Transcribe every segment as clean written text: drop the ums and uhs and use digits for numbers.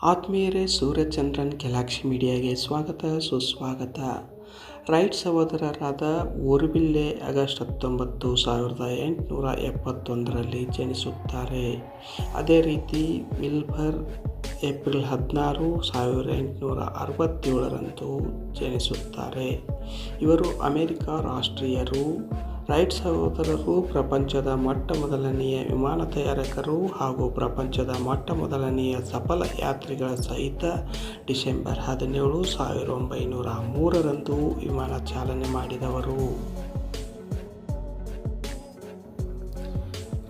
ಆತ್ಮೀಯರೇ, ಸೂರ್ಯಚಂದ್ರನ್ ಗ್ಯಾಲಕ್ಸಿ ಮೀಡಿಯಾಗೆ ಸ್ವಾಗತ ಸುಸ್ವಾಗತ. ರೈಟ್ ಸಹೋದರರಾದ ಓರ್ವಿಲ್ಲೆ ಆಗಸ್ಟ್ 19, 1871 ಜನಿಸುತ್ತಾರೆ. ಅದೇ ರೀತಿ ವಿಲ್ಬರ್ ಏಪ್ರಿಲ್ 16, 1867 ಜನಿಸುತ್ತಾರೆ. ಇವರು ಅಮೆರಿಕ ರಾಷ್ಟ್ರೀಯರು. ರೈಟ್ ಸಹೋದರರು ಪ್ರಪಂಚದ ಮೊಟ್ಟಮೊದಲನೆಯ ವಿಮಾನ ತಯಾರಕರು ಹಾಗೂ ಪ್ರಪಂಚದ ಮೊಟ್ಟಮೊದಲನೆಯ ಸಫಲ ಯಾತ್ರಿಗಳ ಸಹಿತ ಡಿಸೆಂಬರ್ 17, 1903 ವಿಮಾನ ಚಾಲನೆ ಮಾಡಿದವರು.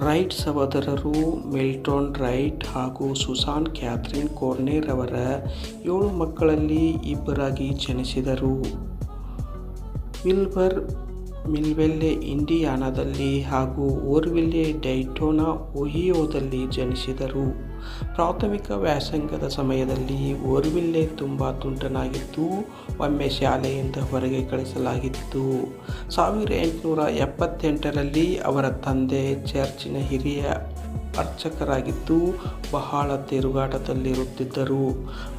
ರೈಟ್ ಸಹೋದರರು ಮಿಲ್ಟನ್ ರೈಟ್ ಹಾಗೂ ಸುಸಾನ್ ಕ್ಯಾಥರಿನ್ ಕೋರ್ನೆರ್ ಅವರ 7 ಮಕ್ಕಳಲ್ಲಿ ಇಬ್ಬರಾಗಿ ಜನಿಸಿದರು. ವಿಲ್ಬರ್ ಮಿಲ್ವೆಲ್ಲೆ ಇಂಡಿಯಾನಾದಲ್ಲಿ ಹಾಗೂ ಓರ್ವಿಲ್ಲೆ ಡೈಟೋನಾ ಒಹಿಯೋದಲ್ಲಿ ಜನಿಸಿದರು. ಪ್ರಾಥಮಿಕ ವ್ಯಾಸಂಗದ ಸಮಯದಲ್ಲಿ ಓರ್ವಿಲ್ಲೆ ತುಂಬ ತುಂಟನಾಗಿದ್ದು ಒಮ್ಮೆ ಶಾಲೆಯಿಂದ ಹೊರಗೆ ಕಳಿಸಲಾಗಿತ್ತು. 1878 ಅವರ ತಂದೆ ಚರ್ಚಿನ ಹಿರಿಯ ಅರ್ಚಕರಾಗಿದ್ದು ಬಹಳ ತಿರುಗಾಟದಲ್ಲಿರುತ್ತಿದ್ದರು.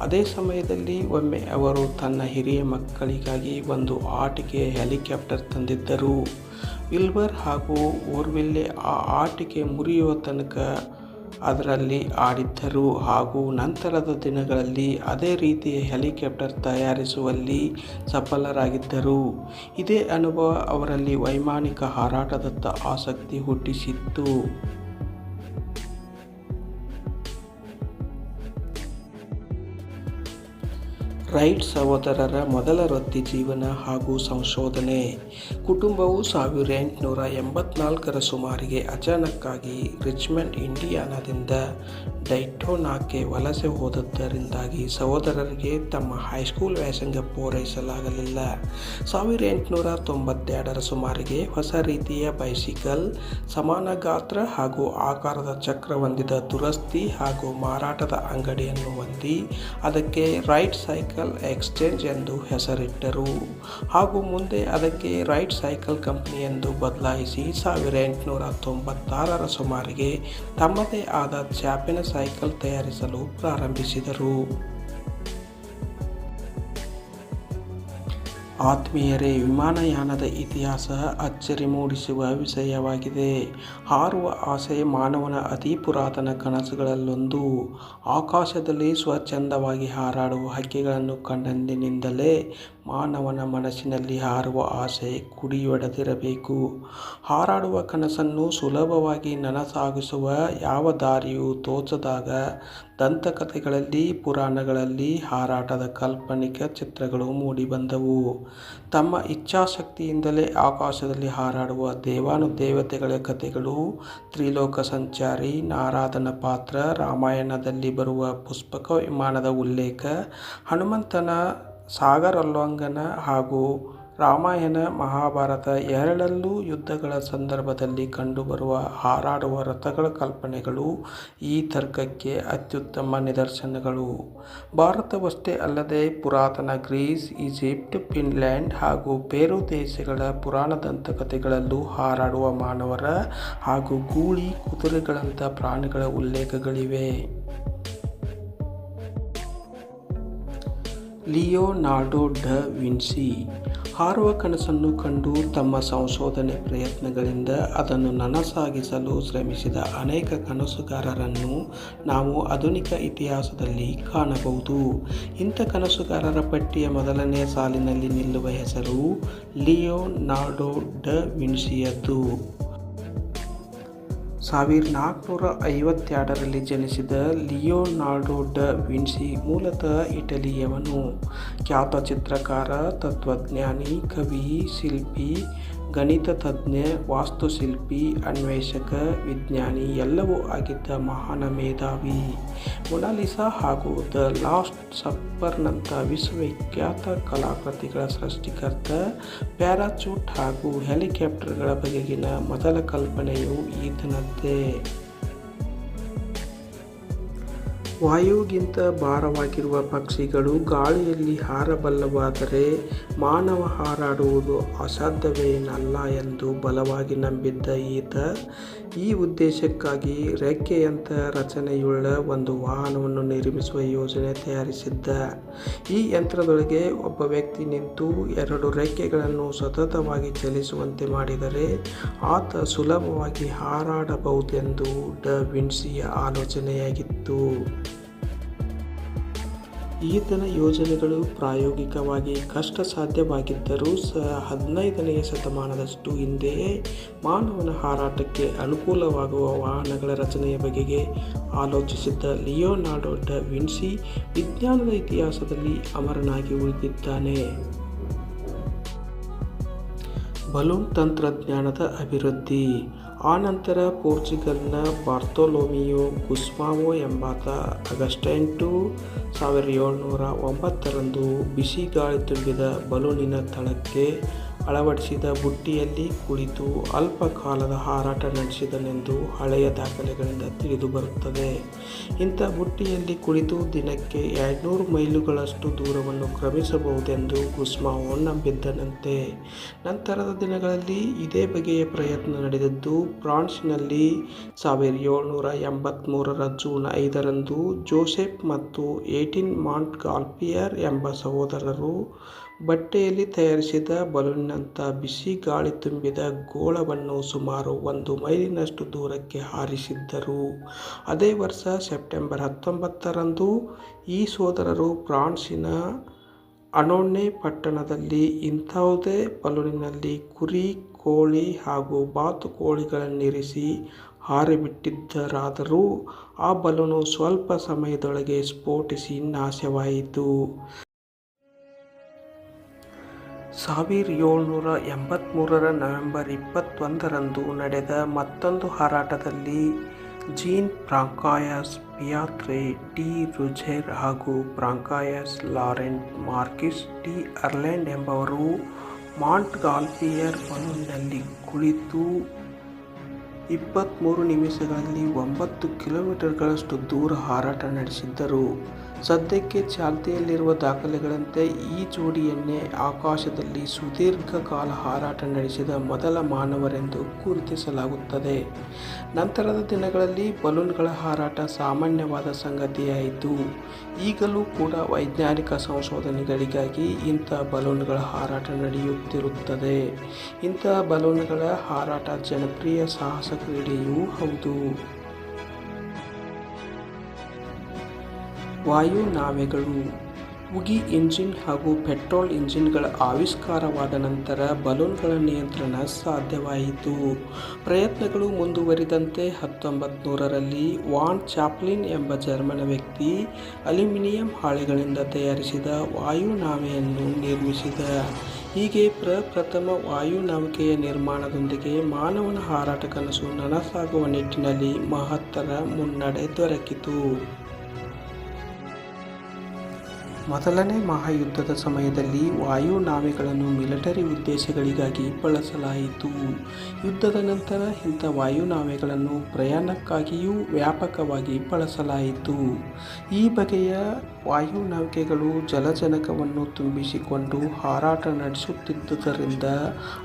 ಅದೇ ಸಮಯದಲ್ಲಿ ಒಮ್ಮೆ ಅವರು ತನ್ನ ಹಿರಿಯ ಮಕ್ಕಳಿಗಾಗಿ ಒಂದು ಆಟಿಕೆ ಹೆಲಿಕಾಪ್ಟರ್ ತಂದಿದ್ದರು. ವಿಲ್ಬರ್ ಹಾಗೂ ಓರ್ವಿಲ್ಲೆ ಆ ಆಟಿಕೆ ಮುರಿಯುವ ತನಕ ಅದರಲ್ಲಿ ಆಡಿದ್ದರು ಹಾಗೂ ನಂತರದ ದಿನಗಳಲ್ಲಿ ಅದೇ ರೀತಿಯ ಹೆಲಿಕಾಪ್ಟರ್ ತಯಾರಿಸುವಲ್ಲಿ ಸಫಲರಾಗಿದ್ದರು. ಇದೇ ಅನುಭವ ಅವರಲ್ಲಿ ವೈಮಾನಿಕ ಹಾರಾಟದತ್ತ ಆಸಕ್ತಿ ಹುಟ್ಟಿಸಿತ್ತು. ರೈಟ್ ಸಹೋದರರ ಮೊದಲ ವೃತ್ತಿ ಜೀವನ ಹಾಗೂ ಸಂಶೋಧನೆ. ಕುಟುಂಬವು 1884 ಸುಮಾರಿಗೆ ಅಚಾನಕ್ಕಾಗಿ ರಿಚ್ಮಂಡ್ ಇಂಡಿಯಾನಾದಿಂದ ಡೈಟೋನಾಕ್ಕೆ ವಲಸೆ ಹೋದದ್ದರಿಂದಾಗಿ ಸಹೋದರರಿಗೆ ತಮ್ಮ ಹೈಸ್ಕೂಲ್ ವ್ಯಾಸಂಗ ಪೂರೈಸಲಾಗಲಿಲ್ಲ. 1892 ಸುಮಾರಿಗೆ ಹೊಸ ರೀತಿಯ ಬೈಸಿಕಲ್, ಸಮಾನ ಗಾತ್ರ ಹಾಗೂ ಆಕಾರದ ಚಕ್ರ ಹೊಂದಿದ ದುರಸ್ತಿ ಹಾಗೂ ಮಾರಾಟದ ಅಂಗಡಿಯನ್ನು ಹೊಂದಿ ಅದಕ್ಕೆ ರೈಟ್ ಸೈಕಲ್ ಎಕ್ಸ್ಚೇಂಜ್ ಎಂದು ಹೆಸರಿಟ್ಟರು ಹಾಗೂ ಮುಂದೆ ಅದಕ್ಕೆ ರೈಟ್ ಸೈಕಲ್ ಕಂಪನಿ ಎಂದು ಬದಲಾಯಿಸಿ 1896 ಸುಮಾರಿಗೆ ತಮ್ಮದೇ ಆದ ಚಾಪಿನ ಸೈಕಲ್ ತಯಾರಿಸಲು ಪ್ರಾರಂಭಿಸಿದರು. ಆತ್ಮೀಯರೇ, ವಿಮಾನಯಾನದ ಇತಿಹಾಸ ಅಚ್ಚರಿ ಮೂಡಿಸುವ ವಿಷಯವಾಗಿದೆ. ಹಾರುವ ಆಸೆ ಮಾನವನ ಅತಿ ಪುರಾತನ ಕನಸುಗಳಲ್ಲೊಂದು. ಆಕಾಶದಲ್ಲಿ ಸ್ವಚ್ಛಂದವಾಗಿ ಹಾರಾಡುವ ಹಕ್ಕಿಗಳನ್ನು ಕಂಡಂದಿನಿಂದಲೇ ಮಾನವನ ಮನಸ್ಸಿನಲ್ಲಿ ಹಾರುವ ಆಸೆ ಕುಡಿಯೊಡೆದಿರಬೇಕು. ಹಾರಾಡುವ ಕನಸನ್ನು ಸುಲಭವಾಗಿ ನನಸಾಗಿಸುವ ಯಾವ ದಾರಿಯೂ ತೋಚದಾಗ ದಂತಕಥೆಗಳಲ್ಲಿ, ಪುರಾಣಗಳಲ್ಲಿ ಹಾರಾಟದ ಕಾಲ್ಪನಿಕ ಚಿತ್ರಗಳು ಮೂಡಿಬಂದವು. ತಮ್ಮ ಇಚ್ಛಾಶಕ್ತಿಯಿಂದಲೇ ಆಕಾಶದಲ್ಲಿ ಹಾರಾಡುವ ದೇವಾನುದೇವತೆಗಳ ಕಥೆಗಳು, ತ್ರಿಲೋಕ ಸಂಚಾರಿ, ನಾರದನ ಪಾತ್ರ, ರಾಮಾಯಣದಲ್ಲಿ ಬರುವ ಪುಷ್ಪಕ ವಿಮಾನದ ಉಲ್ಲೇಖ, ಹನುಮಂತನ ಸಾಗರೋಲ್ಲಂಘನ ಹಾಗೂ ರಾಮಾಯಣ ಮಹಾಭಾರತ ಎರಡರಲ್ಲೂ ಯುದ್ಧಗಳ ಸಂದರ್ಭದಲ್ಲಿ ಕಂಡುಬರುವ ಹಾರಾಡುವ ರಥಗಳ ಕಲ್ಪನೆಗಳು ಈ ತರ್ಕಕ್ಕೆ ಅತ್ಯುತ್ತಮ ನಿದರ್ಶನಗಳು. ಭಾರತವಷ್ಟೇ ಅಲ್ಲದೆ ಪುರಾತನ ಗ್ರೀಸ್, ಈಜಿಪ್ಟ್, ಫಿನ್ಲ್ಯಾಂಡ್ ಹಾಗೂ ಪೆರು ದೇಶಗಳ ಪುರಾಣ ದಂತಕಥೆಗಳಲ್ಲೂ ಹಾರಾಡುವ ಮಾನವರ ಹಾಗೂ ಗೂಳಿ, ಕುದುರೆಗಳಂಥ ಪ್ರಾಣಿಗಳ ಉಲ್ಲೇಖಗಳಿವೆ. ಲಿಯೋನಾರ್ಡೋ ಡ ವಿನ್ಸಿ ಹಾರುವ ಕನಸನ್ನು ಕಂಡು ತಮ್ಮ ಸಂಶೋಧನೆ ಪ್ರಯತ್ನಗಳಿಂದ ಅದನ್ನು ನನಸಾಗಿಸಲು ಶ್ರಮಿಸಿದ ಅನೇಕ ಕನಸುಗಾರರನ್ನು ನಾವು ಆಧುನಿಕ ಇತಿಹಾಸದಲ್ಲಿ ಕಾಣಬಹುದು. ಇಂಥ ಕನಸುಗಾರರ ಪಟ್ಟಿಯ ಮೊದಲನೆಯ ಸಾಲಿನಲ್ಲಿ ನಿಲ್ಲುವ ಹೆಸರು ಲಿಯೋನಾರ್ಡೋ ಡ ವಿನ್ಸಿಯದ್ದು. 1452 ಜನಿಸಿದ ಲಿಯೋನಾರ್ಡೋ ಡ ವಿನ್ಸಿ ಮೂಲತಃ ಇಟಲಿಯವನು. ಖ್ಯಾತ ಚಿತ್ರಕಾರ, ತತ್ವಜ್ಞಾನಿ, ಕವಿ, ಶಿಲ್ಪಿ, ಗಣಿತ ತಜ್ಞ, ವಾಸ್ತುಶಿಲ್ಪಿ, ಅನ್ವೇಷಕ, ವಿಜ್ಞಾನಿ ಎಲ್ಲವೂ ಆಗಿದ್ದ ಮಹಾನ್ ಮೇಧಾವಿ. ಮೊನಾಲಿಸಾ ಹಾಗೂ ದ ಲಾಸ್ಟ್ ಸಪ್ಪರ್ನಂಥ ವಿಶ್ವವಿಖ್ಯಾತ ಕಲಾಕೃತಿಗಳ ಸೃಷ್ಟಿಕರ್ತ. ಪ್ಯಾರಾಚೂಟ್ ಹಾಗೂ ಹೆಲಿಕಾಪ್ಟರ್ಗಳ ಬಗೆಗಿನ ಮೊದಲ ಕಲ್ಪನೆಯು ಈತನದ್ದೇ. ವಾಯುಗಿಂತ ಭಾರವಾಗಿರುವ ಪಕ್ಷಿಗಳು ಗಾಳಿಯಲ್ಲಿ ಹಾರಬಲ್ಲವಾದರೆ ಮಾನವ ಹಾರಾಡುವುದು ಅಸಾಧ್ಯವೇನಲ್ಲ ಎಂದು ಬಲವಾಗಿ ನಂಬಿದ್ದ ಈತ ಈ ಉದ್ದೇಶಕ್ಕಾಗಿ ರೆಕ್ಕೆಯಂಥ ರಚನೆಯುಳ್ಳ ಒಂದು ವಾಹನವನ್ನು ನಿರ್ಮಿಸುವ ಯೋಜನೆ ತಯಾರಿಸಿದ್ದ. ಈ ಯಂತ್ರದೊಳಗೆ ಒಬ್ಬ ವ್ಯಕ್ತಿ ನಿಂತು 2 ರೆಕ್ಕೆಗಳನ್ನು ಸತತವಾಗಿ ಚಲಿಸುವಂತೆ ಮಾಡಿದರೆ ಆತ ಸುಲಭವಾಗಿ ಹಾರಾಡಬಹುದೆಂದು ಡ ವಿನ್ಸಿಯ ಆಲೋಚನೆಯಾಗಿತ್ತು. ಈತನ ಯೋಜನೆಗಳು ಪ್ರಾಯೋಗಿಕವಾಗಿ ಕಷ್ಟಸಾಧ್ಯವಾಗಿದ್ದರೂ ಸಹ 15ನೆಯ ಶತಮಾನದಷ್ಟು ಹಿಂದೆಯೇ ಮಾನವನ ಹಾರಾಟಕ್ಕೆ ಅನುಕೂಲವಾಗುವ ವಾಹನಗಳ ರಚನೆಯ ಬಗೆಗೆ ಆಲೋಚಿಸಿದ್ದ ಲಿಯೋನಾರ್ಡೋ ಡ ವಿನ್ಸಿ ವಿಜ್ಞಾನದ ಇತಿಹಾಸದಲ್ಲಿ ಅಮರನಾಗಿ ಉಳಿದಿದ್ದಾನೆ. ಬಲೂನ್ ತಂತ್ರಜ್ಞಾನದ ಅಭಿವೃದ್ಧಿ. ಆನಂತರ ಪೋರ್ಚುಗಲ್ನ ಬಾರ್ತೊಲೊಮಿಯೊ ಗುಸ್ಮಾವೊ ಎಂಬಾತ ಆಗಸ್ಟ್ 8, 1709 ಬಿಸಿ ಗಾಳಿ ತುಂಬಿದ ಬಲೂನಿನ ತಳಕ್ಕೆ ಅಳವಡಿಸಿದ ಬುಟ್ಟಿಯಲ್ಲಿ ಕುಳಿತು ಅಲ್ಪ ಕಾಲದ ಹಾರಾಟ ನಡೆಸಿದನೆಂದು ಹಳೆಯ ದಾಖಲೆಗಳಿಂದ ತಿಳಿದುಬರುತ್ತದೆ. ಇಂಥ ಬುಟ್ಟಿಯಲ್ಲಿ ಕುಳಿತು ದಿನಕ್ಕೆ 200 ಮೈಲುಗಳಷ್ಟು ದೂರವನ್ನು ಕ್ರಮಿಸಬಹುದೆಂದು ಗುಸ್ಮಾವೊ ನಂಬಿದ್ದನಂತೆ. ನಂತರದ ದಿನಗಳಲ್ಲಿ ಇದೇ ಬಗೆಯ ಪ್ರಯತ್ನ ನಡೆದಿದ್ದು ಫ್ರಾನ್ಸಿನಲ್ಲಿ 1783 ಜೂನ್ 5 ಜೋಸೆಫ್ ಮತ್ತು ಏಟಿನ್ ಮಾಂಟ್ಗಾಲ್ಫಿಯರ್ ಎಂಬ ಸಹೋದರರು ಬಟ್ಟೆಯಲ್ಲಿ ತಯಾರಿಸಿದ ಬಲೂನಿನಂಥ ಬಿಸಿ ಗಾಳಿ ತುಂಬಿದ ಗೋಳವನ್ನು ಸುಮಾರು 1 ಮೈಲಿನಷ್ಟು ದೂರಕ್ಕೆ ಹಾರಿಸಿದ್ದರು. ಅದೇ ವರ್ಷ ಸೆಪ್ಟೆಂಬರ್ 19 ಈ ಸೋದರರು ಫ್ರಾನ್ಸಿನ ಅನೋನ್ನೆ ಪಟ್ಟಣದಲ್ಲಿ ಇಂಥದೇ ಬಲೂನಿನಲ್ಲಿ ಕುರಿ, ಕೋಳಿ ಹಾಗೂ ಬಾತುಕೋಳಿಗಳನ್ನಿರಿಸಿ ಹಾರಿಬಿಟ್ಟಿದ್ದರಾದರೂ ಆ ಬಲೂನು ಸ್ವಲ್ಪ ಸಮಯದೊಳಗೆ ಸ್ಫೋಟಿಸಿ ನಾಶವಾಯಿತು. 1783 ನವೆಂಬರ್ 21 ನಡೆದ ಮತ್ತೊಂದು ಹಾರಾಟದಲ್ಲಿ ಜೀನ್ ಫ್ರಾಂಕಾಯಸ್ ಪಿಯತ್ರೆ ಡಿ ರುಜೆರ್ ಹಾಗೂ ಫ್ರಾಂಕಾಯಸ್ ಲಾರೆಂಟ್ ಮಾರ್ಕಿಸ್ ಡಿ ಅರ್ಲ್ಯಾಂಡ್ ಎಂಬವರು ಮಾಂಟ್ಗಾಲ್ಫಿಯರ್ ಬಲೂನಿನಲ್ಲಿ ಕುಳಿತು 23 ನಿಮಿಷಗಳಲ್ಲಿ 9 ಕಿಲೋಮೀಟರ್ಗಳಷ್ಟು ದೂರ ಹಾರಾಟ ನಡೆಸಿದ್ದರು. ಸದ್ಯಕ್ಕೆ ಚಾಲ್ತಿಯಲ್ಲಿರುವ ದಾಖಲೆಗಳಂತೆ ಈ ಜೋಡಿಯನ್ನೇ ಆಕಾಶದಲ್ಲಿ ಸುದೀರ್ಘ ಕಾಲ ಹಾರಾಟ ನಡೆಸಿದ ಮೊದಲ ಮಾನವರೆಂದು ಗುರುತಿಸಲಾಗುತ್ತದೆ. ನಂತರದ ದಿನಗಳಲ್ಲಿ ಬಲೂನ್ಗಳ ಹಾರಾಟ ಸಾಮಾನ್ಯವಾದ ಸಂಗತಿಯಾಯಿತು. ಈಗಲೂ ಕೂಡ ವೈಜ್ಞಾನಿಕ ಸಂಶೋಧನೆಗಳಿಗಾಗಿ ಇಂಥ ಬಲೂನ್ಗಳ ಹಾರಾಟ ನಡೆಯುತ್ತಿರುತ್ತದೆ. ಇಂಥ ಬಲೂನ್ಗಳ ಹಾರಾಟ ಜನಪ್ರಿಯ ಸಾಹಸ ಕ್ರೀಡೆಯೂ ಹೌದು. ವಾಯುನಾವೆಗಳು. ಉಗಿ ಇಂಜಿನ್ ಹಾಗೂ ಪೆಟ್ರೋಲ್ ಇಂಜಿನ್ಗಳ ಆವಿಷ್ಕಾರವಾದ ನಂತರ ಬಲೂನ್ಗಳ ನಿಯಂತ್ರಣ ಸಾಧ್ಯವಾಯಿತು. ಪ್ರಯತ್ನಗಳು ಮುಂದುವರಿದಂತೆ 1900ರಲ್ಲಿ ವಾನ್ ಚಾಪ್ಲಿನ್ ಎಂಬ ಜರ್ಮನ್ ವ್ಯಕ್ತಿ ಅಲ್ಯೂಮಿನಿಯಂ ಹಾಳೆಗಳಿಂದ ತಯಾರಿಸಿದ ವಾಯುನಾವೆಯನ್ನು ನಿರ್ಮಿಸಿದ. ಹೀಗೆ ಪ್ರಪ್ರಥಮ ವಾಯುನೌಕೆಯ ನಿರ್ಮಾಣದೊಂದಿಗೆ ಮಾನವನ ಹಾರಾಟ ಕನಸು ನನಸಾಗುವ ನಿಟ್ಟಿನಲ್ಲಿ ಮಹತ್ತರ ಮುನ್ನಡೆ ದೊರಕಿತು. ಮೊದಲನೇ ಮಹಾಯುದ್ಧದ ಸಮಯದಲ್ಲಿ ವಾಯುನಾವೆಗಳನ್ನು ಮಿಲಿಟರಿ ಉದ್ದೇಶಗಳಿಗಾಗಿ ಬಳಸಲಾಯಿತು. ಯುದ್ಧದ ನಂತರ ಇಂಥ ವಾಯುನಾವೆಗಳನ್ನು ಪ್ರಯಾಣಕ್ಕಾಗಿಯೂ ವ್ಯಾಪಕವಾಗಿ ಬಳಸಲಾಯಿತು. ಈ ಬಗೆಯ ವಾಯುನೌಕೆಗಳು ಜಲಜನಕವನ್ನು ತುಂಬಿಸಿಕೊಂಡು ಹಾರಾಟ ನಡೆಸುತ್ತಿದ್ದುದರಿಂದ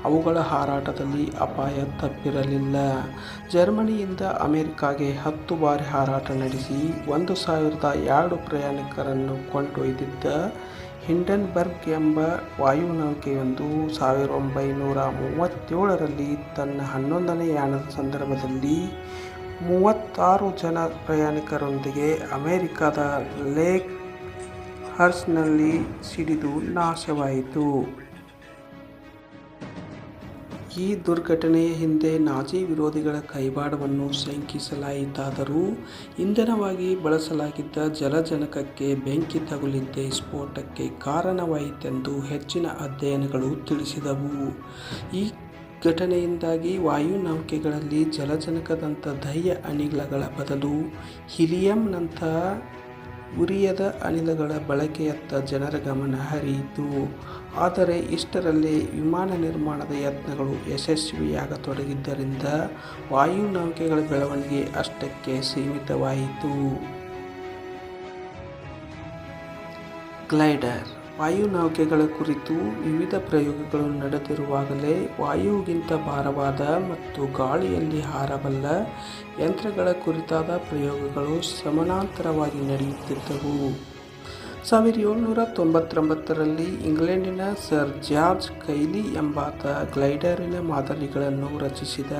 ಅವುಗಳ ಹಾರಾಟದಲ್ಲಿ ಅಪಾಯ ತಪ್ಪಿರಲಿಲ್ಲ. ಜರ್ಮನಿಯಿಂದ ಅಮೆರಿಕಾಗೆ 10 ಬಾರಿ ಹಾರಾಟ ನಡೆಸಿ 1002 ಪ್ರಯಾಣಿಕರನ್ನು ಕೊಂಡೊಯ್ದಿದ್ದ ಹಿಂಡನ್ಬರ್ಗ್ ಎಂಬ ವಾಯುನೌಕೆಯೊಂದು 1937ರಲ್ಲಿ ತನ್ನ 11ನೇ ಯಾನದ ಸಂದರ್ಭದಲ್ಲಿ 36 ಜನ ಪ್ರಯಾಣಿಕರೊಂದಿಗೆ ಅಮೆರಿಕದ ಲೇಕ್ ಹರ್ಸ್ನಲ್ಲಿ ಸಿಡಿದು ನಾಶವಾಯಿತು. ಈ ದುರ್ಘಟನೆಯ ಹಿಂದೆ ನಾಜಿ ವಿರೋಧಿಗಳ ಕೈವಾಡವನ್ನು ಶಂಕಿಸಲಾಯಿತಾದರೂ ಇಂಧನವಾಗಿ ಬಳಸಲಾಗಿದ್ದ ಜಲಜನಕಕ್ಕೆ ಬೆಂಕಿ ತಗುಲಿದ್ದೇ ಸ್ಫೋಟಕ್ಕೆ ಕಾರಣವಾಯಿತೆಂದು ಹೆಚ್ಚಿನ ಅಧ್ಯಯನಗಳು ತಿಳಿಸಿದವು. ಈ ಘಟನೆಯಿಂದಾಗಿ ವಾಯುನೌಕೆಗಳಲ್ಲಿ ಜಲಜನಕದಂಥ ದಹ್ಯ ಅನಿಲಗಳ ಬದಲು ಹೀಲಿಯಂನಂಥ ಉರಿಯದ ಅನಿಲಗಳ ಬಳಕೆಯತ್ತ ಜನರ ಗಮನ ಹರಿಯಿತು. ಆದರೆ ಇಷ್ಟರಲ್ಲೇ ವಿಮಾನ ನಿರ್ಮಾಣದ ಯತ್ನಗಳು ಯಶಸ್ವಿಯಾಗತೊಡಗಿದ್ದರಿಂದ ವಾಯುನೌಕೆಗಳ ಬೆಳವಣಿಗೆ ಅಷ್ಟಕ್ಕೆ ಸೀಮಿತವಾಯಿತು. ಗ್ಲೈಡರ್ ವಾಯುನೌಕೆಗಳ ಕುರಿತು ವಿವಿಧ ಪ್ರಯೋಗಗಳು ನಡೆದಿರುವಾಗಲೇ ವಾಯುವಿಗಿಂತ ಭಾರವಾದ ಮತ್ತು ಗಾಳಿಯಲ್ಲಿ ಹಾರಬಲ್ಲ ಯಂತ್ರಗಳ ಕುರಿತಾದ ಪ್ರಯೋಗಗಳು ಸಮಾನಾಂತರವಾಗಿ ನಡೆಯುತ್ತಿದ್ದವು. 1799ರಲ್ಲಿ ಇಂಗ್ಲೆಂಡಿನ ಸರ್ ಜಾರ್ಜ್ ಕೈಲಿ ಎಂಬಾತ ಗ್ಲೈಡರಿನ ಮಾದರಿಗಳನ್ನು ರಚಿಸಿದ.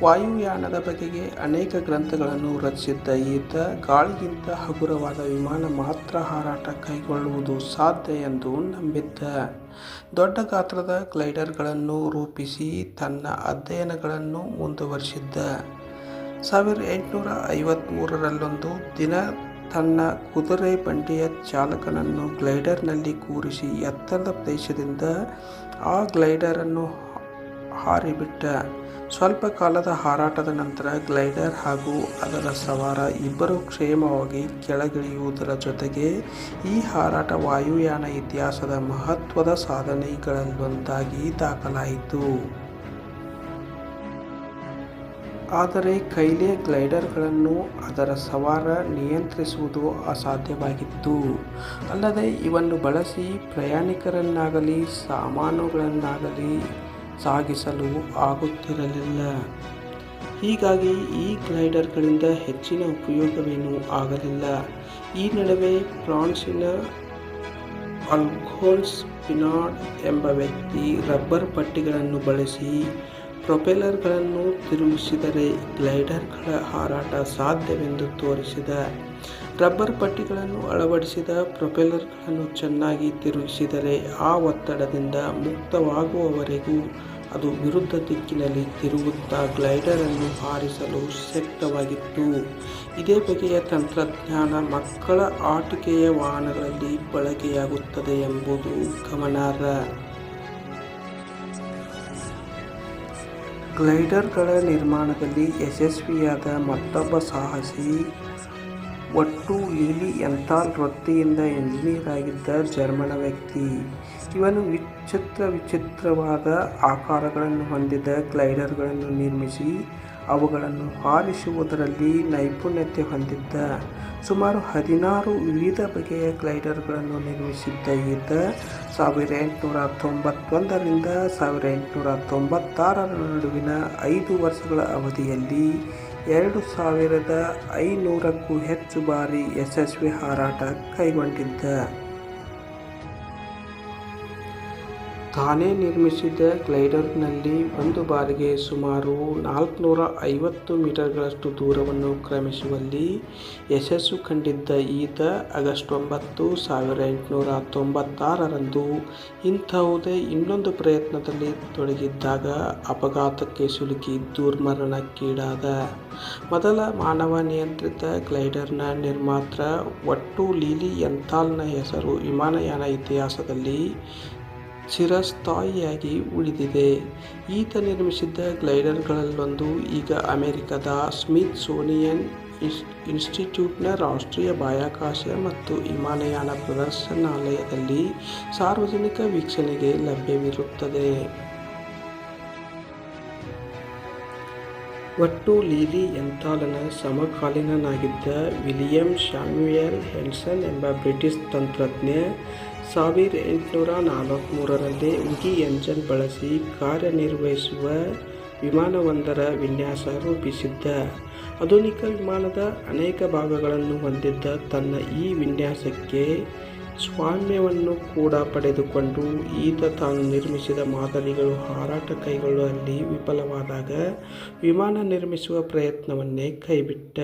ವಾಯುಯಾನದ ಬಗೆಗೆ ಅನೇಕ ಗ್ರಂಥಗಳನ್ನು ರಚಿಸಿದ್ದ ಈತ ಗಾಳಿಗಿಂತ ಹಗುರವಾದ ವಿಮಾನ ಮಾತ್ರ ಹಾರಾಟ ಕೈಗೊಳ್ಳುವುದು ಸಾಧ್ಯ ಎಂದು ನಂಬಿದ್ದ. ದೊಡ್ಡ ಗಾತ್ರದ ಗ್ಲೈಡರ್ಗಳನ್ನು ರೂಪಿಸಿ ತನ್ನ ಅಧ್ಯಯನಗಳನ್ನು ಮುಂದುವರಿಸಿದ್ದ. 1853ರಲ್ಲೊಂದು ದಿನ ತನ್ನ ಕುದುರೆ ಬಂಡಿಯ ಚಾಲಕನನ್ನು ಗ್ಲೈಡರ್ನಲ್ಲಿ ಕೂರಿಸಿ ಎತ್ತರದ ಪ್ರದೇಶದಿಂದ ಆ ಗ್ಲೈಡರನ್ನು ಹಾರಿಬಿಟ್ಟ. ಸ್ವಲ್ಪ ಕಾಲದ ಹಾರಾಟದ ನಂತರ ಗ್ಲೈಡರ್ ಹಾಗೂ ಅದರ ಸವಾರ ಇಬ್ಬರೂ ಕ್ಷೇಮವಾಗಿ ಕೆಳಗಿಳಿಯುವುದರ ಜೊತೆಗೆ ಈ ಹಾರಾಟ ವಾಯುಯಾನ ಇತಿಹಾಸದ ಮಹತ್ವದ ಸಾಧನೆಗಳಲ್ಲೊಂದಾಗಿ ದಾಖಲಾಯಿತು. ಆದರೆ ಕೈಲಿಯ ಗ್ಲೈಡರ್ಗಳನ್ನು ಅದರ ಸವಾರ ನಿಯಂತ್ರಿಸುವುದು ಅಸಾಧ್ಯವಾಗಿತ್ತು. ಅಲ್ಲದೆ ಇವನ್ನು ಬಳಸಿ ಪ್ರಯಾಣಿಕರನ್ನಾಗಲಿ ಸಾಮಾನುಗಳನ್ನಾಗಲಿ ಸಾಗಿಸಲು ಆಗುತ್ತಿರಲಿಲ್ಲ. ಹೀಗಾಗಿ ಈ ಗ್ಲೈಡರ್ಗಳಿಂದ ಹೆಚ್ಚಿನ ಉಪಯೋಗವೇನೂ ಆಗಲಿಲ್ಲ. ಈ ನಡುವೆ ಫ್ರಾನ್ಸಿನ ಅಲ್ಫೋನ್ಸ್ ಪಿನಾರ್ಡ್ ಎಂಬ ವ್ಯಕ್ತಿ ರಬ್ಬರ್ ಪಟ್ಟಿಗಳನ್ನು ಬಳಸಿ ಪ್ರೊಪೆಲ್ಲರ್ಗಳನ್ನು ತಿರುಗಿಸಿದರೆ ಗ್ಲೈಡರ್ಗಳ ಹಾರಾಟ ಸಾಧ್ಯವೆಂದು ತೋರಿಸಿದ. ರಬ್ಬರ್ ಪಟ್ಟಿಗಳನ್ನು ಅಳವಡಿಸಿದ ಪ್ರೊಪೆಲ್ಲರ್ಗಳನ್ನು ಚೆನ್ನಾಗಿ ತಿರುಗಿಸಿದರೆ ಆ ಒತ್ತಡದಿಂದ ಮುಕ್ತವಾಗುವವರೆಗೂ ಅದು ವಿರುದ್ಧ ದಿಕ್ಕಿನಲ್ಲಿ ತಿರುಗುತ್ತಾ ಗ್ಲೈಡರನ್ನು ಹಾರಿಸಲು ಶಕ್ತವಾಗಿತ್ತು. ಇದೇ ಬಗೆಯ ತಂತ್ರಜ್ಞಾನ ಮಕ್ಕಳ ಆಟಿಕೆಯ ವಾಹನಗಳಲ್ಲಿ ಬಳಕೆಯಾಗುತ್ತದೆ ಎಂಬುದು ಗಮನಾರ್ಹ. ಗ್ಲೈಡರ್ಗಳ ನಿರ್ಮಾಣದಲ್ಲಿ ಯಶಸ್ವಿಯಾದ ಮತ್ತೊಬ್ಬ ಸಾಹಸಿ ಒಟ್ಟು ಲೀಲಿ ಎಂಥಾಲ್ ವೃತ್ತಿಯಿಂದ ಎಂಜಿನಿಯರ್ ಆಗಿದ್ದ ಜರ್ಮನ್ ವ್ಯಕ್ತಿ. ಇವನು ವಿಚಿತ್ರವಾದ ಆಕಾರಗಳನ್ನು ಹೊಂದಿದ ಗ್ಲೈಡರ್ಗಳನ್ನು ನಿರ್ಮಿಸಿ ಅವುಗಳನ್ನು ಹಾರಿಸುವುದರಲ್ಲಿ ನೈಪುಣ್ಯತೆ ಹೊಂದಿದ್ದ. ಸುಮಾರು 16 ವಿವಿಧ ಬಗೆಯ ಗ್ಲೈಡರ್ಗಳನ್ನು ನಿರ್ಮಿಸಿದ್ದ ಈತ 1891ರಿಂದ 1896ರ ನಡುವಿನ 5 ವರ್ಷಗಳ ಅವಧಿಯಲ್ಲಿ 2500ಕ್ಕೂ ಹೆಚ್ಚು ಬಾರಿ ಯಶಸ್ವಿ ಹಾರಾಟ ಕೈಗೊಂಡಿದ್ದ. ತಾನೇ ನಿರ್ಮಿಸಿದ ಗ್ಲೈಡರ್ನಲ್ಲಿ ಒಂದು ಬಾರಿಗೆ ಸುಮಾರು 450 ಮೀಟರ್ಗಳಷ್ಟು ದೂರವನ್ನು ಕ್ರಮಿಸುವಲ್ಲಿ ಯಶಸ್ಸು ಕಂಡಿದ್ದ ಈತ ಆಗಸ್ಟ್ 9, 1896ರಂದು ಇಂತಹುದೇ ಇನ್ನೊಂದು ಪ್ರಯತ್ನದಲ್ಲಿ ತೊಡಗಿದ್ದಾಗ ಅಪಘಾತಕ್ಕೆ ಸಿಲುಕಿ ದುರ್ಮರಣಕ್ಕೀಡಾದ. ಮೊದಲ ಮಾನವ ನಿಯಂತ್ರಿತ ಗ್ಲೈಡರ್ನ ನಿರ್ಮಾತೃ ಒಟ್ಟು ಲೀಲಿ ಎಂಥಾಲ್ನ ಹೆಸರು ವಿಮಾನಯಾನ ಇತಿಹಾಸದಲ್ಲಿ ಚಿರಸ್ಥಾಯಿಯಾಗಿ ಉಳಿದಿದೆ. ಈತ ನಿರ್ಮಿಸಿದ್ದ ಗ್ಲೈಡರ್ಗಳಲ್ಲೊಂದು ಈಗ ಅಮೆರಿಕದ ಸ್ಮಿಥ್ಸೋನಿಯನ್ ಇನ್ಸ್ಟಿಟ್ಯೂಟ್ನ ರಾಷ್ಟ್ರೀಯ ಬಾಹ್ಯಾಕಾಶ ಮತ್ತು ವಿಮಾನಯಾನ ಪ್ರದರ್ಶನಾಲಯದಲ್ಲಿ ಸಾರ್ವಜನಿಕ ವೀಕ್ಷಣೆಗೆ ಲಭ್ಯವಿರುತ್ತದೆ. ಒಟ್ಟು ಲೀಲಿ ಎಂಥಾಲನ ಸಮಕಾಲೀನನಾಗಿದ್ದ ವಿಲಿಯಂ ಸ್ಯಾಮ್ಯುಯೆಲ್ ಹೆನ್ಸನ್ ಎಂಬ ಬ್ರಿಟಿಷ್ ತಂತ್ರಜ್ಞ 1843ರಲ್ಲಿ ಉಗಿ ಎಂಜಿನ್ ಬಳಸಿ ಕಾರ್ಯನಿರ್ವಹಿಸುವ ವಿಮಾನವೊಂದರ ವಿನ್ಯಾಸ ರೂಪಿಸಿದ್ದ. ಆಧುನಿಕ ವಿಮಾನದ ಅನೇಕ ಭಾಗಗಳನ್ನು ಹೊಂದಿದ್ದ ತನ್ನ ಈ ವಿನ್ಯಾಸಕ್ಕೆ ಸ್ವಾಮ್ಯವನ್ನು ಕೂಡ ಪಡೆದುಕೊಂಡು ಈತ ತಾನು ನಿರ್ಮಿಸಿದ ಮಾದರಿಗಳು ಹಾರಾಟ ಕೈಗೊಳ್ಳುವಲ್ಲಿ ವಿಫಲವಾದಾಗ ವಿಮಾನ ನಿರ್ಮಿಸುವ ಪ್ರಯತ್ನವನ್ನೇ ಕೈಬಿಟ್ಟ.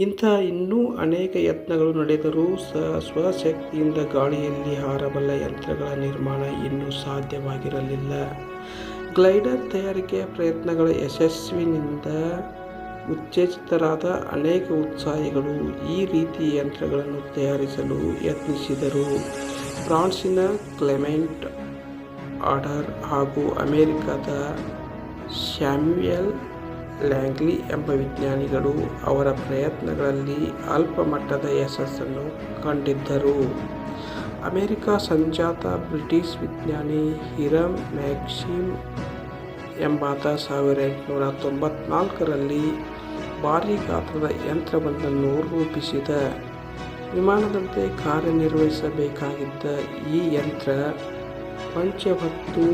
ಇಂಥ ಇನ್ನೂ ಅನೇಕ ಯತ್ನಗಳು ನಡೆದರೂ ಸ್ವಶಕ್ತಿಯಿಂದ ಗಾಳಿಯಲ್ಲಿ ಹಾರಬಲ್ಲ ಯಂತ್ರಗಳ ನಿರ್ಮಾಣ ಇನ್ನೂ ಸಾಧ್ಯವಾಗಿರಲಿಲ್ಲ. ಗ್ಲೈಡರ್ ತಯಾರಿಕೆಯ ಪ್ರಯತ್ನಗಳ ಯಶಸ್ಸಿನಿಂದ ಉತ್ತೇಜಿತರಾದ ಅನೇಕ ಉತ್ಸಾಹಿಗಳು ಈ ರೀತಿ ಯಂತ್ರಗಳನ್ನು ತಯಾರಿಸಲು ಯತ್ನಿಸಿದರು. ಫ್ರಾನ್ಸಿನ ಕ್ಲೆಮೆಂಟ್ ಆಡರ್ ಹಾಗೂ ಅಮೆರಿಕದ ಸ್ಯಾಮ್ಯುಯೆಲ್ ಲ್ಯಾಂಗ್ಲಿ ಎಂಬ ವಿಜ್ಞಾನಿಗಳು ಅವರ ಪ್ರಯತ್ನಗಳಲ್ಲಿ ಅಲ್ಪ ಮಟ್ಟದ ಯಶಸ್ಸನ್ನು ಕಂಡಿದ್ದರು. ಅಮೆರಿಕ ಸಂಜಾತ ಬ್ರಿಟಿಷ್ ವಿಜ್ಞಾನಿ ಹಿರಮ್ ಮ್ಯಾಕ್ಸಿಮ್ ಎಂಬಾತ 1894ರಲ್ಲಿ ಭಾರೀ ಗಾತ್ರದ ಯಂತ್ರವೊಂದನ್ನು ರೂಪಿಸಿದ. ವಿಮಾನದಂತೆ ಕಾರ್ಯನಿರ್ವಹಿಸಬೇಕಾಗಿದ್ದ ಈ ಯಂತ್ರ ಪಂಚವತ್ತು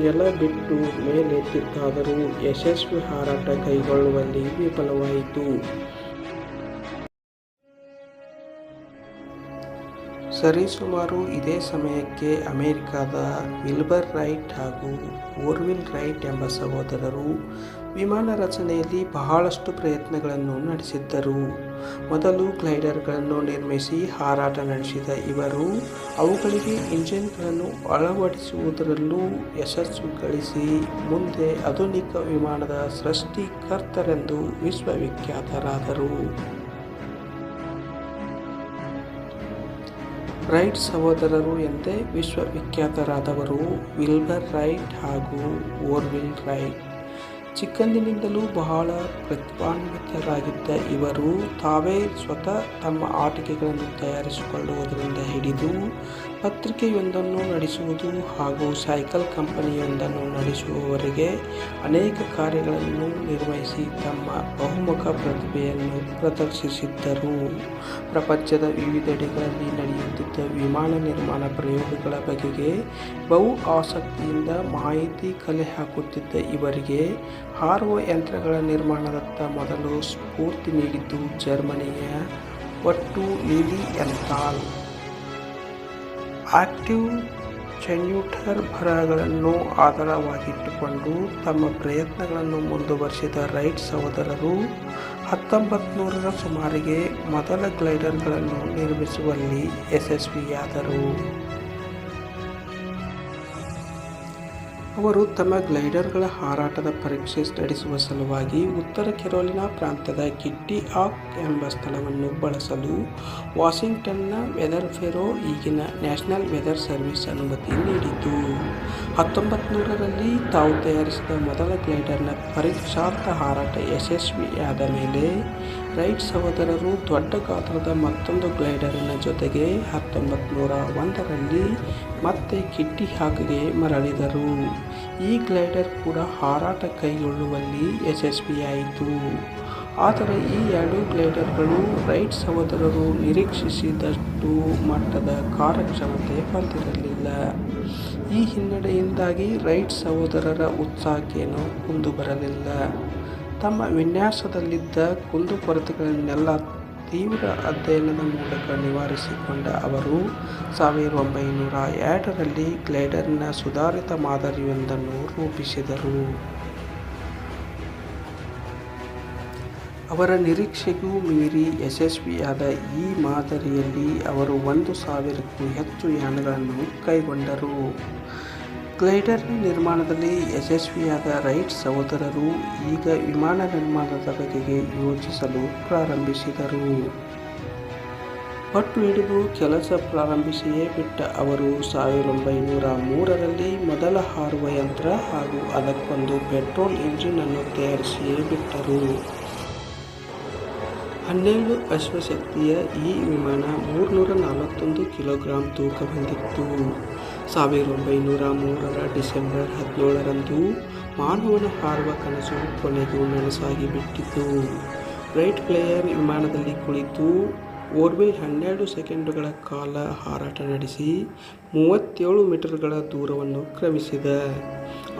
ನೆಲ ಬಿಟ್ಟು ಮೇಲೆತ್ತಿತ್ತಾದರೂ ಯಶಸ್ವಿ ಹಾರಾಟ ಕೈಗೊಳ್ಳುವಲ್ಲಿ ವಿಫಲವಾಯಿತು. ಸರಿಸುಮಾರು ಇದೇ ಸಮಯಕ್ಕೆ ಅಮೆರಿಕದ ವಿಲ್ಬರ್ ರೈಟ್ ಹಾಗೂ ಓರ್ವಿಲ್ ರೈಟ್ ಎಂಬ ಸಹೋದರರು ವಿಮಾನ ರಚನೆಯಲ್ಲಿ ಬಹಳಷ್ಟು ಪ್ರಯತ್ನಗಳನ್ನು ನಡೆಸಿದ್ದರು. ಮೊದಲು ಗ್ಲೈಡರ್ಗಳನ್ನು ನಿರ್ಮಿಸಿ ಹಾರಾಟ ನಡೆಸಿದ ಇವರು ಅವುಗಳಿಗೆ ಇಂಜಿನ್ಗಳನ್ನು ಅಳವಡಿಸುವುದರಲ್ಲೂ ಯಶಸ್ಸು ಗಳಿಸಿ ಮುಂದೆ ಆಧುನಿಕ ವಿಮಾನದ ಸೃಷ್ಟಿಕರ್ತರೆಂದು ವಿಶ್ವವಿಖ್ಯಾತರಾದರು. ರೈಟ್ ಸಹೋದರರು ಎಂದೇ ವಿಶ್ವವಿಖ್ಯಾತರಾದವರು ವಿಲ್ಬರ್ ರೈಟ್ ಹಾಗೂ ಓರ್ವಿಲ್ ರೈಟ್. ಚಿಕ್ಕಂದಿನಿಂದಲೂ ಬಹಳ ಪ್ರತಿಭಾನ್ವಿತರಾಗಿದ್ದ ಇವರು ತಾವೇ ಸ್ವತಃ ತಮ್ಮ ಆಟಿಕೆಗಳನ್ನು ತಯಾರಿಸಿಕೊಳ್ಳುವುದರಿಂದ ಹಿಡಿದು ಪತ್ರಿಕೆಯೊಂದನ್ನು ನಡೆಸುವುದು ಹಾಗೂ ಸೈಕಲ್ ಕಂಪನಿಯೊಂದನ್ನು ನಡೆಸುವವರೆಗೆ ಅನೇಕ ಕಾರ್ಯಗಳನ್ನು ನಿರ್ವಹಿಸಿ ತಮ್ಮ ಬಹುಮುಖ ಪ್ರತಿಭೆಯನ್ನು ಪ್ರದರ್ಶಿಸಿದ್ದರು. ಪ್ರಪಂಚದ ವಿವಿಧೆಡೆಗಳಲ್ಲಿ ನಡೆಯುತ್ತಿದ್ದ ವಿಮಾನ ನಿರ್ಮಾಣ ಪ್ರಯೋಗಗಳ ಬಗೆಗೆ ಬಹು ಆಸಕ್ತಿಯಿಂದ ಮಾಹಿತಿ ಕಲೆ ಹಾಕುತ್ತಿದ್ದ ಇವರಿಗೆ ಹಾರುವ ಯಂತ್ರಗಳ ನಿರ್ಮಾಣದತ್ತ ಮೊದಲು ಸ್ಫೂರ್ತಿ ನೀಡಿದ್ದು ಜರ್ಮನಿಯ ಒಟ್ಟು ಲೀಲಿಯೆಂಥಾಲ್. ಆಕ್ಟಿವ್ ಚೆನ್ಯೂಟರ್ ಬರಹಗಳನ್ನು ಆಧಾರವಾಗಿಟ್ಟುಕೊಂಡು ತಮ್ಮ ಪ್ರಯತ್ನಗಳನ್ನು ಮುಂದುವರಿಸಿದ ರೈಟ್ ಸಹೋದರರು 1900ರ ಸುಮಾರಿಗೆ ಮೊದಲ ಗ್ಲೈಡರ್ಗಳನ್ನು ನಿರ್ಮಿಸುವಲ್ಲಿ ಯಶಸ್ವಿಯಾದರು. ಅವರು ತಮ್ಮ ಗ್ಲೈಡರ್ಗಳ ಹಾರಾಟದ ಪರೀಕ್ಷೆ ನಡೆಸುವ ಸಲುವಾಗಿ ಉತ್ತರ ಕೆರೋಲಿನಾ ಪ್ರಾಂತ್ಯದ ಕಿಟ್ಟಿ ಹಾಕ್ ಎಂಬ ಸ್ಥಳವನ್ನು ಬಳಸಲು ವಾಷಿಂಗ್ಟನ್ನ ವೆದರ್ ಬ್ಯೂರೋ ಈಗಿನ ನ್ಯಾಷನಲ್ ವೆದರ್ ಸರ್ವಿಸ್ ಅನುಮತಿ ನೀಡಿತು. 1900ರಲ್ಲಿ ತಾವು ತಯಾರಿಸಿದ ಮೊದಲ ಗ್ಲೈಡರ್ನ ಪರೀಕ್ಷಾರ್ಥ ಹಾರಾಟ ಯಶಸ್ವಿಯಾದ ಮೇಲೆ ರೈಟ್ ಸಹೋದರರು ದೊಡ್ಡ ಗಾತ್ರದ ಮತ್ತೊಂದು ಗ್ಲೈಡರಿನ ಜೊತೆಗೆ 1901ರಲ್ಲಿ ಮತ್ತೆ ಕಿಟ್ಟಿ ಹಾಕ್ಗೆ ಮರಳಿದರು. ಈ ಗ್ಲೈಡರ್ ಕೂಡ ಹಾರಾಟ ಕೈಗೊಳ್ಳುವಲ್ಲಿ ಯಶಸ್ವಿಯಾಯಿತು. ಆದರೆ ಈ ಎರಡು ಗ್ಲೈಡರ್ಗಳು ರೈಟ್ ಸಹೋದರರು ನಿರೀಕ್ಷಿಸಿದಷ್ಟು ಮಟ್ಟದ ಕಾರ್ಯಕ್ಷಮತೆ ಹೊಂದಿರಲಿಲ್ಲ. ಈ ಹಿನ್ನಡೆಯಿಂದಾಗಿ ರೈಟ್ ಸಹೋದರರ ಉತ್ಸಾಹಕ್ಕೇನೂ ಕುಂದು ಬರಲಿಲ್ಲ. ತಮ್ಮ ವಿನ್ಯಾಸದಲ್ಲಿದ್ದ ಕುಂದುಕೊರತೆಗಳನ್ನೆಲ್ಲ ತೀವ್ರ ಅಧ್ಯಯನದ ಮೂಲಕ ನಿವಾರಿಸಿಕೊಂಡ ಅವರು 1902ರಲ್ಲಿ ಗ್ಲೈಡರ್ನ ಸುಧಾರಿತ ಮಾದರಿಯೊಂದನ್ನು ರೂಪಿಸಿದರು. ಅವರ ನಿರೀಕ್ಷೆಗೂ ಮೀರಿ ಯಶಸ್ವಿಯಾದ ಈ ಮಾದರಿಯಲ್ಲಿ ಅವರು 1,000ಕ್ಕೂ ಹೆಚ್ಚು ಯಾನಗಳನ್ನು ಕೈಗೊಂಡರು. ಗ್ಲೈಡರ್ ನಿರ್ಮಾಣದಲ್ಲಿ ಯಶಸ್ವಿಯಾದ ರೈಟ್ ಸಹೋದರರು ಈಗ ವಿಮಾನ ನಿರ್ಮಾಣದ ಬಗೆಗೆ ಯೋಚಿಸಲು ಪ್ರಾರಂಭಿಸಿದರು. ಪಟ್ಟು ಹಿಡಿದು ಕೆಲಸ ಪ್ರಾರಂಭಿಸಿಯೇ ಬಿಟ್ಟ ಅವರು 1903ರಲ್ಲಿ ಮೊದಲ ಹಾರುವ ಯಂತ್ರ ಹಾಗೂ ಅದಕ್ಕೊಂದು ಪೆಟ್ರೋಲ್ ಇಂಜಿನ್ ಅನ್ನು ತಯಾರಿಸಿಯೇ ಬಿಟ್ಟರು. 12 ಅಶ್ವಶಕ್ತಿಯ ಈ ವಿಮಾನ 341 ಕಿಲೋಗ್ರಾಂ ತೂಕ ಹೊಂದಿತ್ತು. 1903ರ ಡಿಸೆಂಬರ್ 17ರಂದು ಮಾನವನ ಹಾರುವ ಕನಸು ಕೊನೆಗೂ ನನಸಾಗಿ ಬಿಟ್ಟಿತು. ರೈಟ್ ಪ್ಲೇಯರ್ ವಿಮಾನದಲ್ಲಿ ಕುಳಿತು ಓರ್ವಿಲ್ 12 ಸೆಕೆಂಡುಗಳ ಕಾಲ ಹಾರಾಟ ನಡೆಸಿ 37 ಮೀಟರ್ಗಳ ದೂರವನ್ನು ಕ್ರಮಿಸಿದ.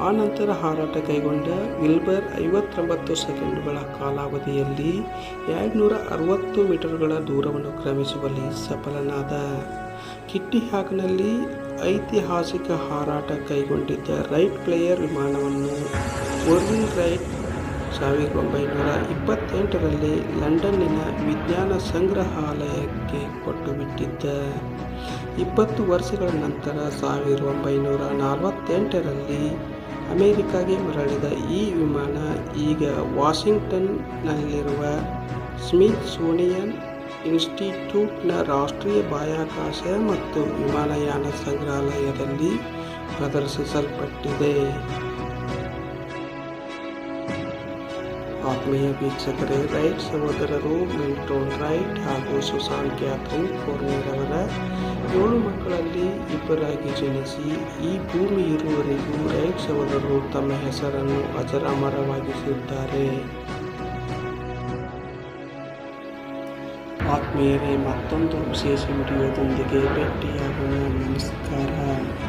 ಆನಂತರ ಹಾರಾಟ ಕೈಗೊಂಡ ವಿಲ್ಬರ್ 59 ಸೆಕೆಂಡುಗಳ ಕಾಲಾವಧಿಯಲ್ಲಿ 260 ಮೀಟರ್ಗಳ ದೂರವನ್ನು ಕ್ರಮಿಸುವಲ್ಲಿ ಸಫಲನಾದ. ಕಿಟ್ಟಿ ಹಾಕ್ನಲ್ಲಿ ಐತಿಹಾಸಿಕ ಹಾರಾಟ ಕೈಗೊಂಡಿದ್ದ ರೈಟ್ ಪ್ಲೇಯರ್ ವಿಮಾನವನ್ನು ಓರ್ವಿಲ್ ರೈಟ್ 1928ರಲ್ಲಿ ಲಂಡನ್ನಿನ ವಿಜ್ಞಾನ ಸಂಗ್ರಹಾಲಯಕ್ಕೆ ಕೊಟ್ಟು ಬಿಟ್ಟಿದ್ದ. 20 ವರ್ಷಗಳ ನಂತರ 1948ರಲ್ಲಿ ಅಮೆರಿಕಾಗೆ ಮರಳಿದ ಈ ವಿಮಾನ ಈಗ ವಾಷಿಂಗ್ಟನ್ನಲ್ಲಿರುವ ಸ್ಮಿಥ್ಸೋನಿಯನ್ ಇನ್ಸ್ಟಿಟ್ಯೂಟ್ನ ರಾಷ್ಟ್ರೀಯ ಬಾಹ್ಯಾಕಾಶ ಮತ್ತು ವಿಮಾನಯಾನ ಸಂಗ್ರಹಾಲಯದಲ್ಲಿ ಪ್ರದರ್ಶಿಸಲ್ಪಟ್ಟಿದೆ. ಆತ್ಮೀಯ ವೀಕ್ಷಕರೇ, ರೈಟ್ ಸಹೋದರರು ಮಿಲ್ಟನ್ ರೈಟ್ ಹಾಗೂ ಸುಸಾನ್ ಕ್ಯಾಥರಿನ್ ಫೋರ್ನಿಯರ್ 7 ಮಕ್ಕಳಲ್ಲಿ ಇಬ್ಬರಾಗಿ ಜನಿಸಿ ಈ ಭೂಮಿ ಇರುವವರೆಗೂ ರೈಟ್ ಸಹೋದರರು ತಮ್ಮ ಹೆಸರನ್ನು ಅಜರಾಮರವಾಗಿಸಿದ್ದಾರೆ. ಆತ್ಮೀಯರೇ, ಮತ್ತೊಂದು ವಿಶೇಷ ವಿಡಿಯೋದೊಂದಿಗೆ ಭೇಟಿಯಾಗೋಣ. ನಮಸ್ಕಾರ.